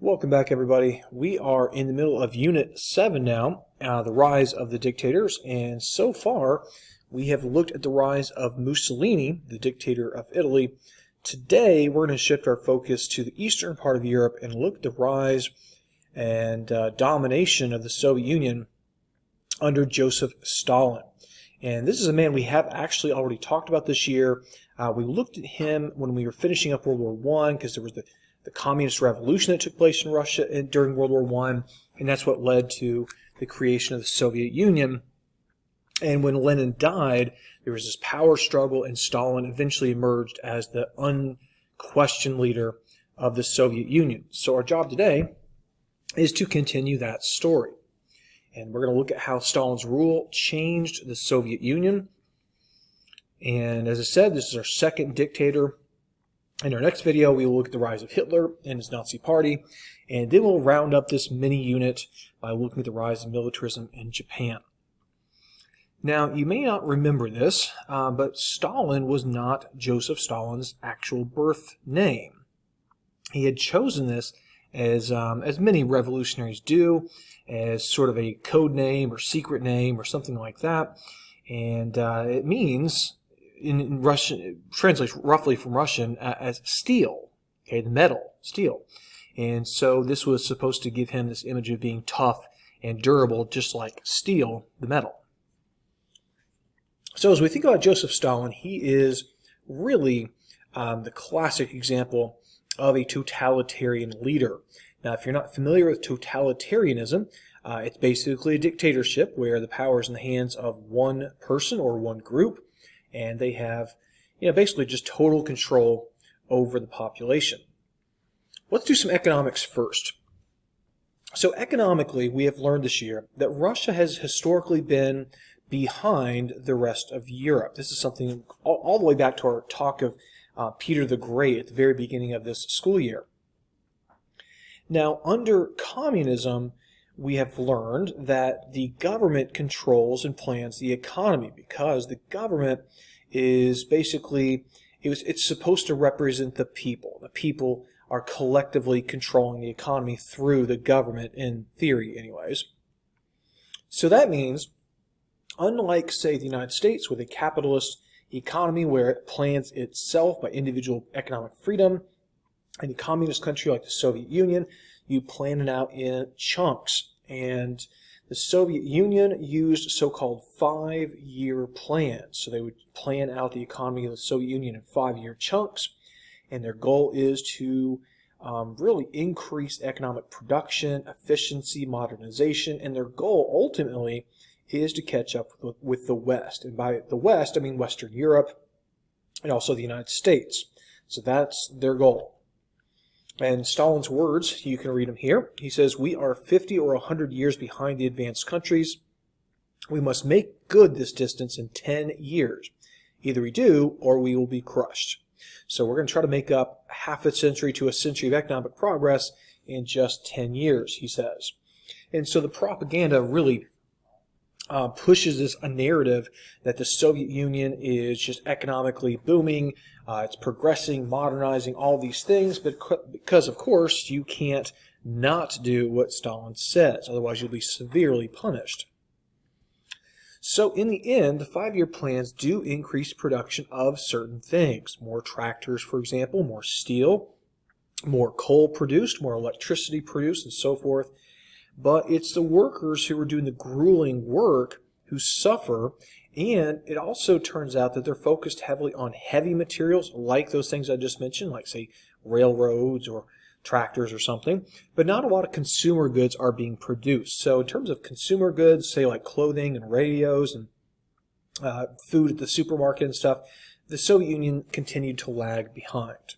Welcome back, everybody. We are in the middle of Unit 7 now, the rise of the dictators, and so far we have looked at the rise of Mussolini, the dictator of Italy. Today we're going to shift our focus to the eastern part of Europe and look at the rise and domination of the Soviet Union under Joseph Stalin. And this is a man we have actually already talked about this year. We looked at him when we were finishing up World War I because there was the communist revolution that took place in Russia during World War I, and that's what led to the creation of the Soviet Union. And when Lenin died, there was this power struggle, and Stalin eventually emerged as the unquestioned leader of the Soviet Union. So our job today is to continue that story. And we're going to look at how Stalin's rule changed the Soviet Union. And as I said, this is our second dictator. In our next video, we will look at the rise of Hitler and his Nazi party, and then we'll round up this mini unit by looking at the rise of militarism in Japan. Now, you may not remember this, but Stalin was not Joseph Stalin's actual birth name. He had chosen this as many revolutionaries do, as sort of a code name or secret name or something like that, and it means, in Russian, it translates roughly from Russian as steel, okay, the metal, steel. And so this was supposed to give him this image of being tough and durable, just like steel, the metal. So as we think about Joseph Stalin, he is really the classic example of a totalitarian leader. Now, if you're not familiar with totalitarianism, it's basically a dictatorship where the power is in the hands of one person or one group, and they have, basically just total control over the population. Let's do some economics first. So economically, we have learned this year that Russia has historically been behind the rest of Europe. This is something all the way back to our talk of Peter the Great at the very beginning of this school year. Now, under communism, we have learned that the government controls and plans the economy because the government is basically, it's supposed to represent the people. The people are collectively controlling the economy through the government, in theory anyways. So that means, unlike, say, the United States with a capitalist economy where it plans itself by individual economic freedom, in a communist country like the Soviet Union, you plan it out in chunks. And the Soviet Union used so-called 5-year plans. So they would plan out the economy of the Soviet Union in 5-year chunks. And their goal is to really increase economic production, efficiency, modernization. And their goal ultimately is to catch up with the West. And by the West, I mean Western Europe and also the United States. So that's their goal. And Stalin's words, you can read them here. He says, "We are 50 or 100 years behind the advanced countries. We must make good this distance in 10 years. Either we do, or we will be crushed." So we're going to try to make up half a century to a century of economic progress in just 10 years, he says. And so the propaganda really pushes this a narrative that the Soviet Union is just economically booming, it's progressing, modernizing, all these things, but because, of course, you can't not do what Stalin says, otherwise you'll be severely punished. So in the end, the 5-year plans do increase production of certain things. More tractors, for example, more steel, more coal produced, more electricity produced, and so forth. But it's the workers who are doing the grueling work who suffer, and it also turns out that they're focused heavily on heavy materials like those things I just mentioned, like, say, railroads or tractors or something, but not a lot of consumer goods are being produced. So in terms of consumer goods, say like clothing and radios and food at the supermarket and stuff, the Soviet Union continued to lag behind.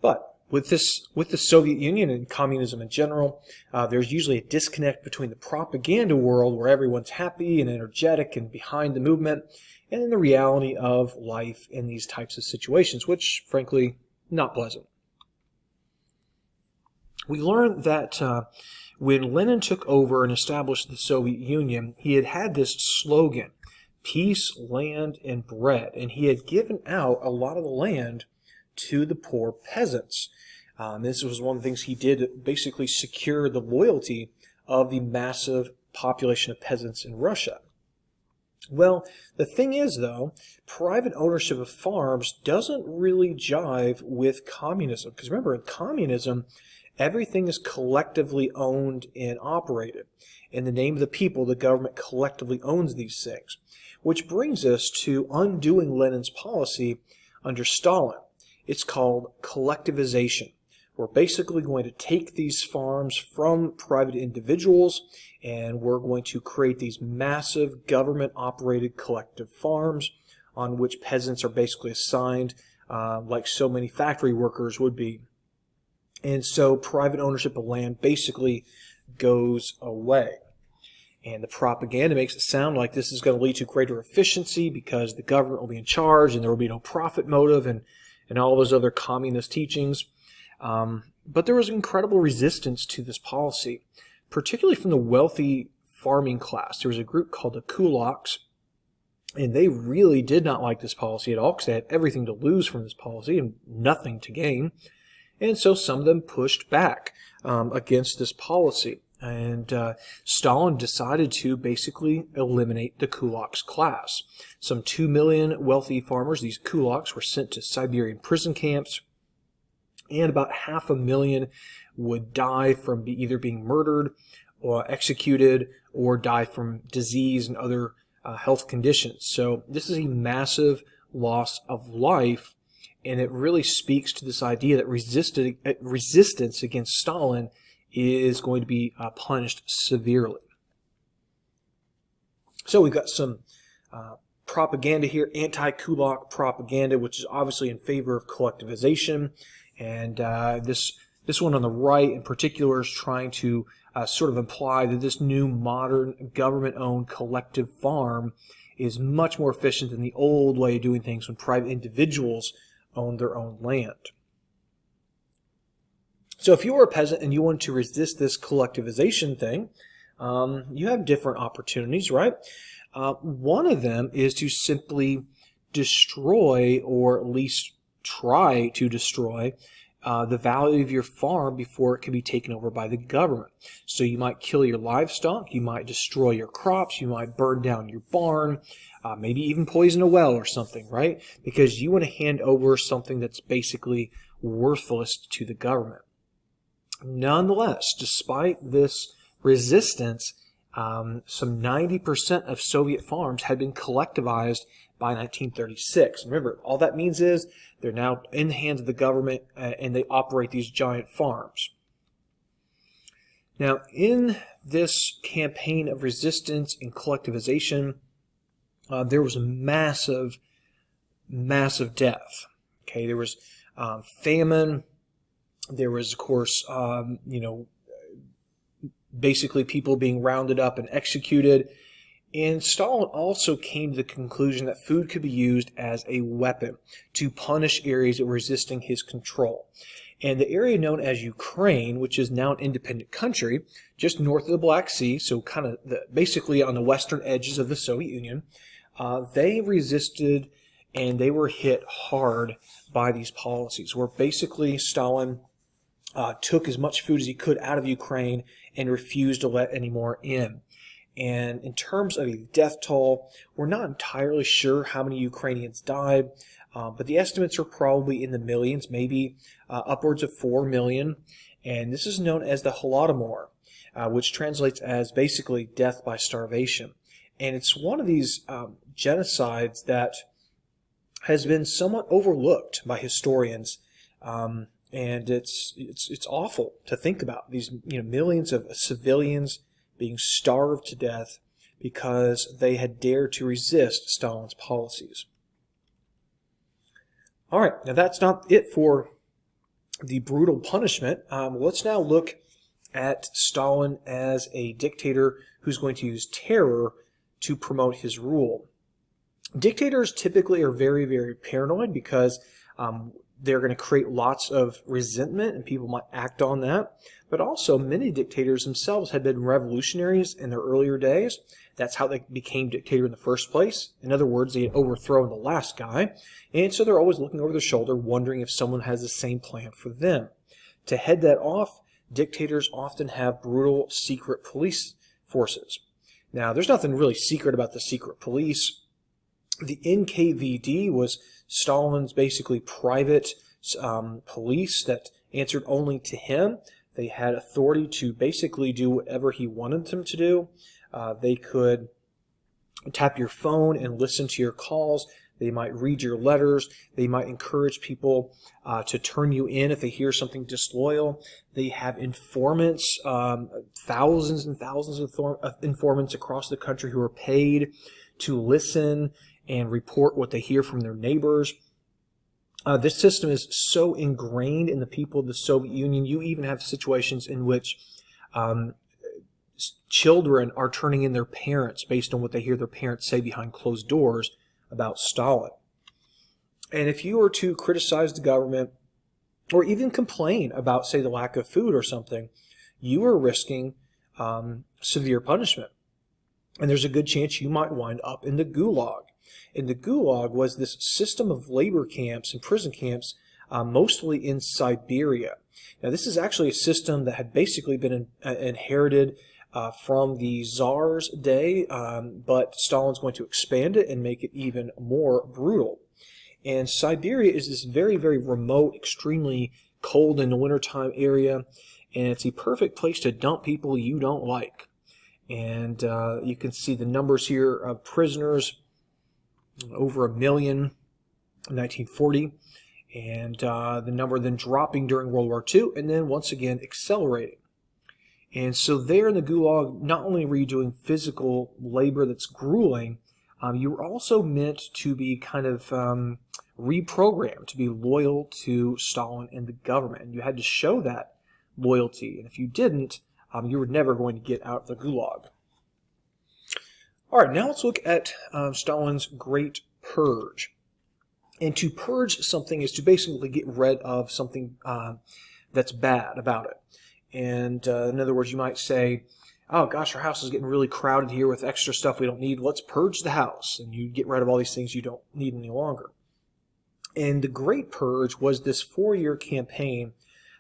But with the Soviet Union and communism in general, there's usually a disconnect between the propaganda world where everyone's happy and energetic and behind the movement, and then the reality of life in these types of situations, which, frankly, not pleasant. We learned that when Lenin took over and established the Soviet Union, he had this slogan, peace, land, and bread, and he had given out a lot of the land to the poor peasants. This was one of the things he did to basically secure the loyalty of the massive population of peasants in Russia. Well, the thing is, though, private ownership of farms doesn't really jive with communism. Because remember, in communism, everything is collectively owned and operated. In the name of the people, the government collectively owns these things. Which brings us to undoing Lenin's policy under Stalin. It's called collectivization. We're basically going to take these farms from private individuals, and we're going to create these massive government-operated collective farms on which peasants are basically assigned, like so many factory workers would be. And so private ownership of land basically goes away. And the propaganda makes it sound like this is going to lead to greater efficiency because the government will be in charge and there will be no profit motive and all those other communist teachings. But there was incredible resistance to this policy, particularly from the wealthy farming class. There was a group called the Kulaks, and they really did not like this policy at all because they had everything to lose from this policy and nothing to gain. And so some of them pushed back against this policy. And Stalin decided to basically eliminate the Kulaks class. Some 2 million wealthy farmers, these Kulaks, were sent to Siberian prison camps, and about 500,000 would die from either being murdered or executed or die from disease and other health conditions. So this is a massive loss of life, and it really speaks to this idea that resistance against Stalin is going to be punished severely. So we've got some propaganda here, anti-Kulak propaganda, which is obviously in favor of collectivization. And this one on the right in particular is trying to sort of imply that this new modern government-owned collective farm is much more efficient than the old way of doing things when private individuals own their own land. So if you were a peasant and you want to resist this collectivization thing, you have different opportunities, right? One of them is to simply destroy, or at least try to destroy, the value of your farm before it can be taken over by the government. So you might kill your livestock, you might destroy your crops, you might burn down your barn, maybe even poison a well or something, right? Because you want to hand over something that's basically worthless to the government. Nonetheless, despite this resistance, some 90% of Soviet farms had been collectivized by 1936. Remember, all that means is they're now in the hands of the government and they operate these giant farms. Now, in this campaign of resistance and collectivization, there was a massive death. Okay, there was famine. There was, of course, basically people being rounded up and executed. And Stalin also came to the conclusion that food could be used as a weapon to punish areas that were resisting his control. And the area known as Ukraine, which is now an independent country, just north of the Black Sea, so kind of basically on the western edges of the Soviet Union, they resisted and they were hit hard by these policies, where basically Stalin took as much food as he could out of Ukraine and refused to let any more in. And in terms of a death toll, we're not entirely sure how many Ukrainians died, but the estimates are probably in the millions, maybe upwards of 4 million. And this is known as the Holotamor, which translates as basically death by starvation. And it's one of these genocides that has been somewhat overlooked by historians. And it's awful to think about these millions of civilians being starved to death because they had dared to resist Stalin's policies. All right, now that's not it for the brutal punishment. Let's now look at Stalin as a dictator who's going to use terror to promote his rule. Dictators typically are very, very paranoid because they're going to create lots of resentment and people might act on that. But also, many dictators themselves had been revolutionaries in their earlier days. That's how they became dictator in the first place. In other words, they had overthrown the last guy. And so they're always looking over their shoulder, wondering if someone has the same plan for them. To head that off, dictators often have brutal secret police forces. Now, there's nothing really secret about the secret police. The Nkvd was Stalin's basically private police that answered only to him. They had authority to basically do whatever he wanted them to do. They could tap your phone and listen to your calls. They might read your letters. They might encourage people to turn you in if they hear something disloyal. They have informants, thousands and thousands of informants across the country who are paid to listen and report what they hear from their neighbors. This system is so ingrained in the people of the Soviet Union. You even have situations in which children are turning in their parents based on what they hear their parents say behind closed doors about Stalin. And if you were to criticize the government or even complain about, say, the lack of food or something, you are risking severe punishment. And there's a good chance you might wind up in the Gulag. And the Gulag was this system of labor camps and prison camps, mostly in Siberia. Now, this is actually a system that had basically been inherited from the Tsar's day, but Stalin's going to expand it and make it even more brutal. And Siberia is this very, very remote, extremely cold in the wintertime area, and it's a perfect place to dump people you don't like. And you can see the numbers here of prisoners, over 1 million in 1940, and the number then dropping during World War II, and then once again accelerating. And so there in the Gulag, not only were you doing physical labor that's grueling, you were also meant to be kind of reprogrammed to be loyal to Stalin and the government. And you had to show that loyalty. And if you didn't, you were never going to get out of the Gulag. All right, now let's look at Stalin's Great Purge. And to purge something is to basically get rid of something that's bad about it. And in other words, you might say, oh gosh, our house is getting really crowded here with extra stuff we don't need. Let's purge the house. And you get rid of all these things you don't need any longer. And the Great Purge was this 4-year campaign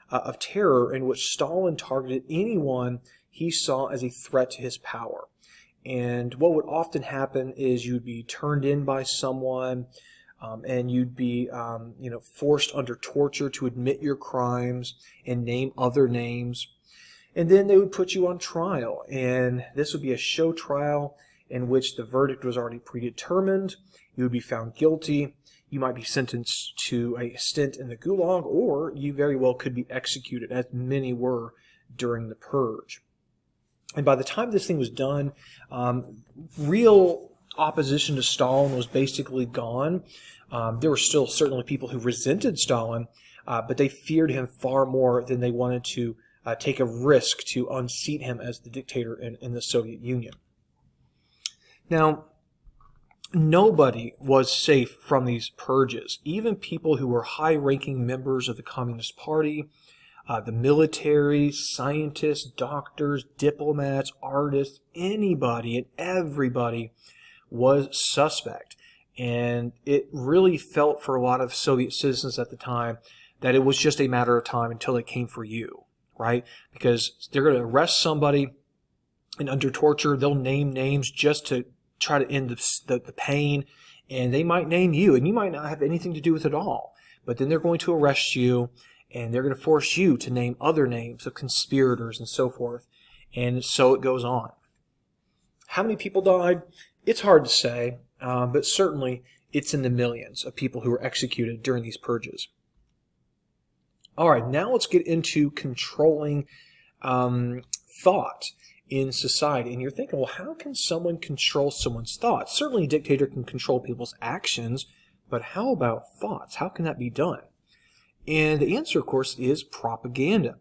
of terror in which Stalin targeted anyone he saw as a threat to his power. And what would often happen is you'd be turned in by someone, and you'd be forced under torture to admit your crimes and name other names. And then they would put you on trial, and this would be a show trial in which the verdict was already predetermined. You would be found guilty. You might be sentenced to a stint in the Gulag, or you very well could be executed, as many were during the Purge. And by the time this thing was done, real opposition to Stalin was basically gone. There were still certainly people who resented Stalin, but they feared him far more than they wanted to take a risk to unseat him as the dictator in the Soviet Union. Now, nobody was safe from these purges. Even people who were high-ranking members of the Communist Party, the military, scientists, doctors, diplomats, artists, anybody and everybody was suspect. And it really felt for a lot of Soviet citizens at the time that it was just a matter of time until they came for you, right? Because they're going to arrest somebody, and under torture, they'll name names just to try to end the pain, and they might name you, and you might not have anything to do with it all. But then they're going to arrest you, and they're going to force you to name other names of conspirators and so forth. And so it goes on. How many people died? It's hard to say, but certainly it's in the millions of people who were executed during these purges. All right, now let's get into controlling thought in society. And you're thinking, well, how can someone control someone's thoughts? Certainly a dictator can control people's actions, but how about thoughts? How can that be done? And the answer, of course, is propaganda.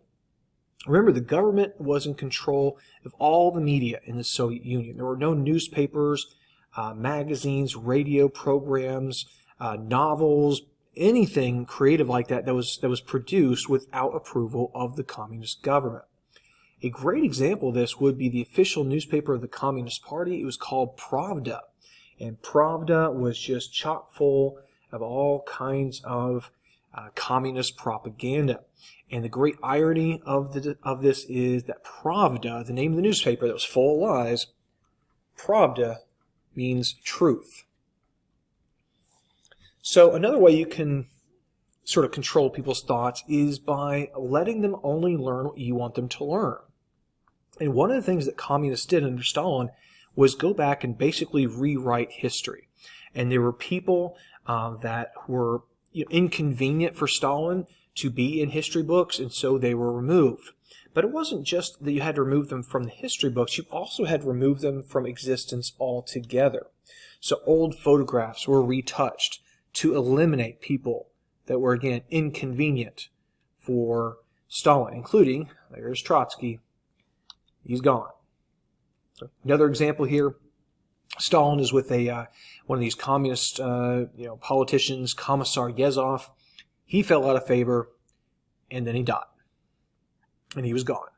Remember, the government was in control of all the media in the Soviet Union. There were no newspapers, magazines, radio programs, novels, anything creative like that that was produced without approval of the communist government. A great example of this would be the official newspaper of the Communist Party. It was called Pravda. And Pravda was just chock full of all kinds of communist propaganda. And the great irony of this is that Pravda, the name of the newspaper that was full of lies, Pravda means truth. So another way you can sort of control people's thoughts is by letting them only learn what you want them to learn. And one of the things that communists did under Stalin was go back and basically rewrite history. And there were people that were inconvenient for Stalin to be in history books, and so they were removed. But it wasn't just that you had to remove them from the history books, you also had to remove them from existence altogether. So old photographs were retouched to eliminate people that were, again, inconvenient for Stalin, including, there's Trotsky, he's gone. So another example here, Stalin is with one of these communist politicians, Commissar Yezhov. He fell out of favor, and then he died. And he was gone.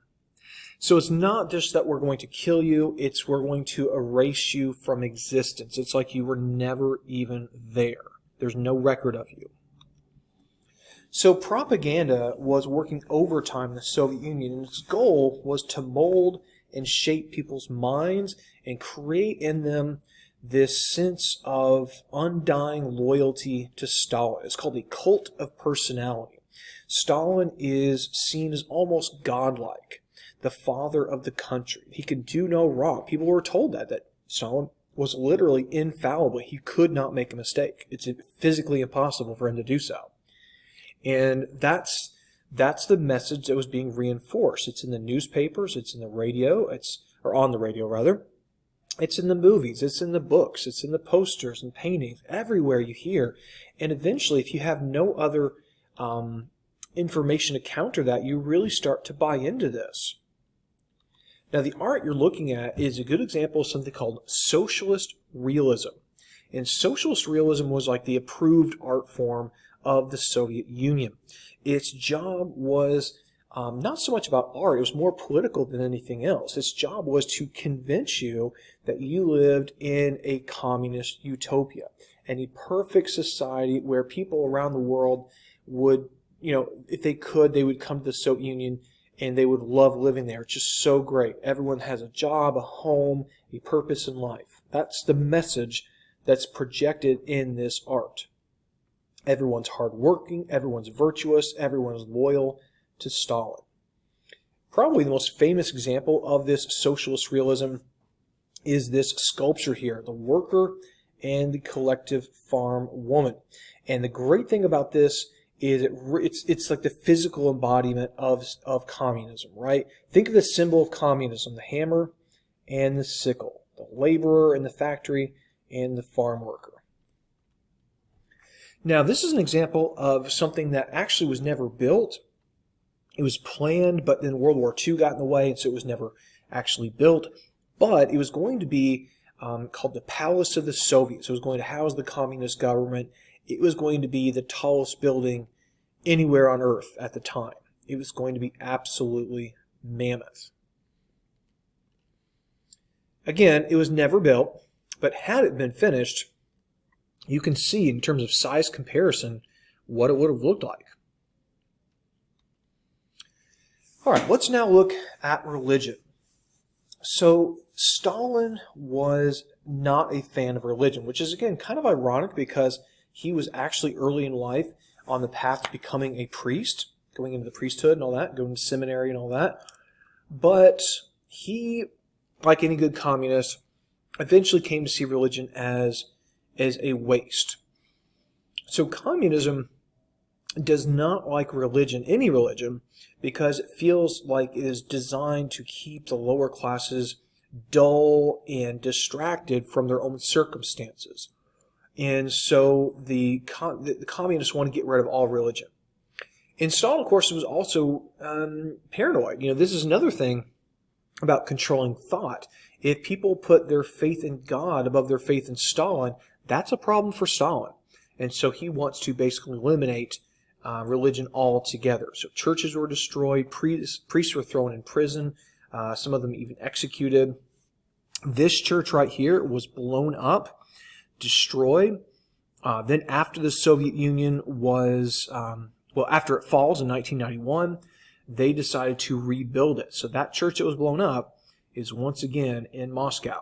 So it's not just that we're going to kill you, it's we're going to erase you from existence. It's like you were never even there. There's no record of you. So propaganda was working overtime in the Soviet Union, and its goal was to mold and shape people's minds and create in them this sense of undying loyalty to Stalin. It's called the cult of personality. Stalin is seen as almost godlike, the father of the country. He could do no wrong. People were told that Stalin was literally infallible. He could not make a mistake. It's physically impossible for him to do so. And that's the message that was being reinforced. It's in the newspapers, it's in the radio, or on the radio rather. It's in the movies, it's in the books, it's in the posters and paintings, everywhere you hear. And eventually, if you have no other information to counter that, you really start to buy into this. Now, the art you're looking at is a good example of something called Socialist Realism. And Socialist Realism was like the approved art form of the Soviet Union. Its job was not so much about art, it was more political than anything else. Its job was to convince you that you lived in a communist utopia, and a perfect society where people around the world would, if they could, they would come to the Soviet Union and they would love living there. It's just so great. Everyone has a job, a home, a purpose in life. That's the message that's projected in this art. Everyone's hardworking, everyone's virtuous, everyone's loyal to Stalin. Probably the most famous example of this socialist realism is this sculpture here, the worker and the collective farm woman. And the great thing about this is it's like the physical embodiment of communism, right? Think of the symbol of communism, the hammer and the sickle, the laborer in the factory and the farm worker. Now, this is an example of something that actually was never built. It was planned, but then World War II got in the way, and so it was never actually built. But it was going to be called the Palace of the Soviets. It was going to house the communist government. It was going to be the tallest building anywhere on Earth at the time. It was going to be absolutely mammoth. Again, it was never built, but had it been finished, you can see in terms of size comparison what it would have looked like. All right, let's now look at religion. So Stalin was not a fan of religion, which is, again, kind of ironic because he was actually early in life on the path to becoming a priest, going into the priesthood and all that, going to seminary and all that. But he, like any good communist, eventually came to see religion as a waste. So communism does not like religion, any religion, because it feels like it is designed to keep the lower classes dull and distracted from their own circumstances. And so the communists want to get rid of all religion. And Stalin, of course, was also paranoid. This is another thing about controlling thought. If people put their faith in God above their faith in Stalin, that's a problem for Stalin. And so he wants to basically eliminate religion altogether. So churches were destroyed, priests were thrown in prison, some of them even executed. This church right here was blown up, destroyed. Then after the Soviet Union was Well, after it falls in 1991, they decided to rebuild it. So that church that was blown up is once again in Moscow.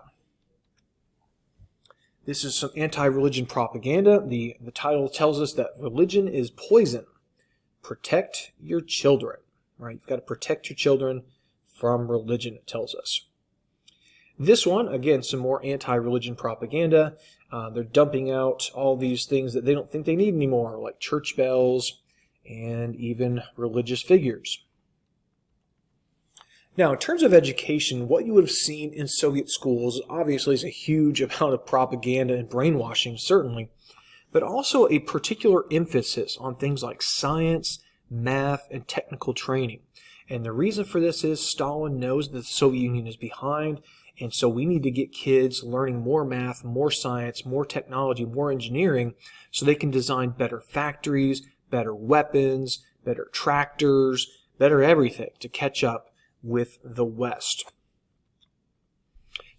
This is some anti-religion propaganda. The title tells us that religion is poison. Protect your children. Right? You've got to protect your children from religion, it tells us. This one, again, some more anti-religion propaganda. They're dumping out all these things that they don't think they need anymore, like church bells and even religious figures. Now, in terms of education, what you would have seen in Soviet schools obviously is a huge amount of propaganda and brainwashing, certainly, but also a particular emphasis on things like science, math, and technical training. And the reason for this is Stalin knows that the Soviet Union is behind, and so we need to get kids learning more math, more science, more technology, more engineering, so they can design better factories, better weapons, better tractors, better everything to catch up with the West.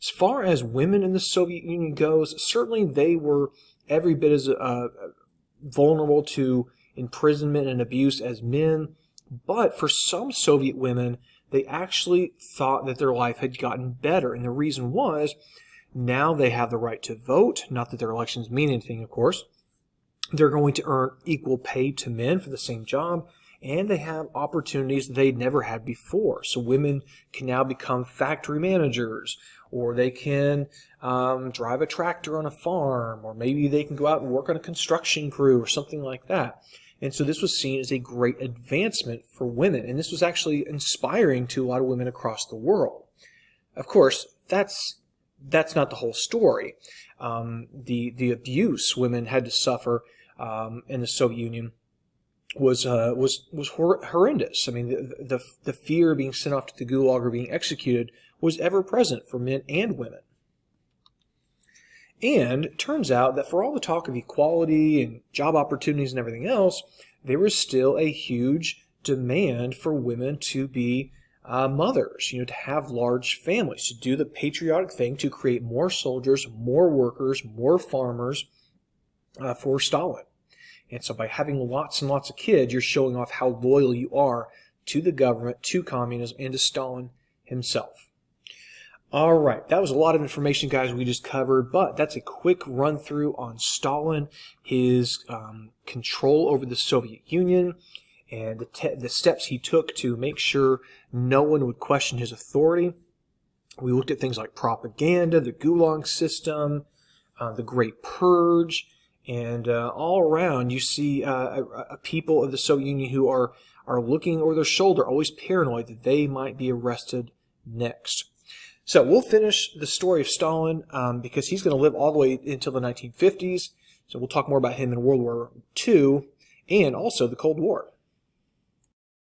As far as women in the Soviet Union goes, certainly they were every bit as vulnerable to imprisonment and abuse as men, but for some Soviet women, they actually thought that their life had gotten better, and the reason was now they have the right to vote, not that their elections mean anything, of course. They're going to earn equal pay to men for the same job, and they have opportunities they'd never had before. So women can now become factory managers, or they can drive a tractor on a farm, or maybe they can go out and work on a construction crew or something like that. And so this was seen as a great advancement for women, and this was actually inspiring to a lot of women across the world. Of course, that's not the whole story. The abuse women had to suffer in the Soviet Union was horrendous. I mean, the fear of being sent off to the Gulag or being executed was ever present for men and women. And it turns out that for all the talk of equality and job opportunities and everything else, there was still a huge demand for women to be mothers, to have large families, to do the patriotic thing, to create more soldiers, more workers, more farmers for Stalin. And so by having lots and lots of kids, you're showing off how loyal you are to the government, to communism, and to Stalin himself. All right, that was a lot of information, guys, we just covered, but that's a quick run through on Stalin, his control over the Soviet Union, and the steps he took to make sure no one would question his authority. We looked at things like propaganda, the Gulag system, the Great Purge, and all around you see a people of the Soviet Union who are looking over their shoulder, always paranoid that they might be arrested next. So we'll finish the story of Stalin because he's going to live all the way until the 1950s. So we'll talk more about him in World War II and also the Cold War.